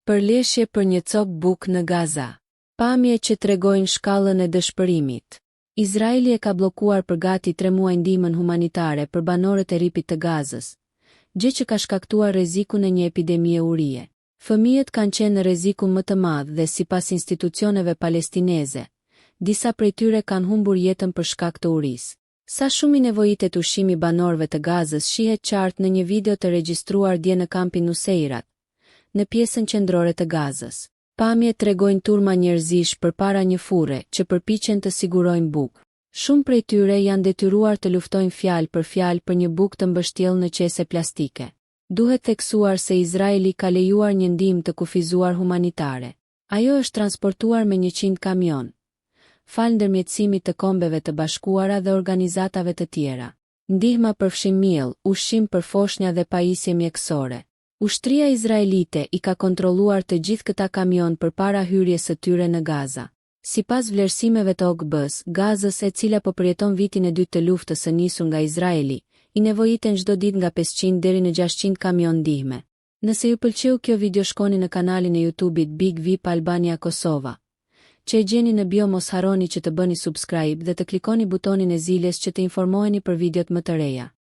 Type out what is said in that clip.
Përleshje për një copë bukë në Gaza. Pamje që tregojnë shkallën e dëshpërimit. Izraeli e ka bllokuar për gati 3 muaj ndihmën humanitare për banorët e ripit të Gazës, gjë që ka shkaktuar rrezikun e një epidemie urie. Fëmijët kanë qenë në rrezikun më të madh dhe sipas institucioneve palestineze, disa prej tyre kanë humbur jetën për shkak të urisë. Sa shumë i nevojitet ushqimi banorëve të Gazës shihet qartë në një video të regjistruar dje në kampin Nuseirat, në pjesën qendrore të Gazës. Pamjet tregojnë turma njerëzish përpara një furre që përpiqen të sigurojnë bukë. Shumë prej tyre janë detyruar të luftojnë fjalë për një bukë të mbështjellë në qese plastike. Duhet theksuar se Izraeli ka lejuar një ndihmë të kufizuar humanitare. Ajo është transportuar me 100 kamion, falë ndërmjetësimit të Kombeve të Bashkuara dhe organizatave të tjera. Ndihma përfshin miell, ushqim për foshnja dhe pajisje mjekësore. Ushtria izraelite i ka kontrolluar të gjithë këta kamion përpara hyrjes së tyre në Gaza. Sipas vlerësimeve të OKB-s, Gazës, e cila po përjeton vitin e dytë të luftës së nisur nga Izraeli, i nevojiten çdo ditë nga 500 deri në 600 kamion ndihme. Nëse ju pëlqeu kjo video, shkoni në kanalin e YouTube-it Big VIP Albania Kosova, që e gjeni në bio. Mos harroni që të bëni subscribe dhe të klikoni butonin e ziljes që të informoheni për videot më të reja.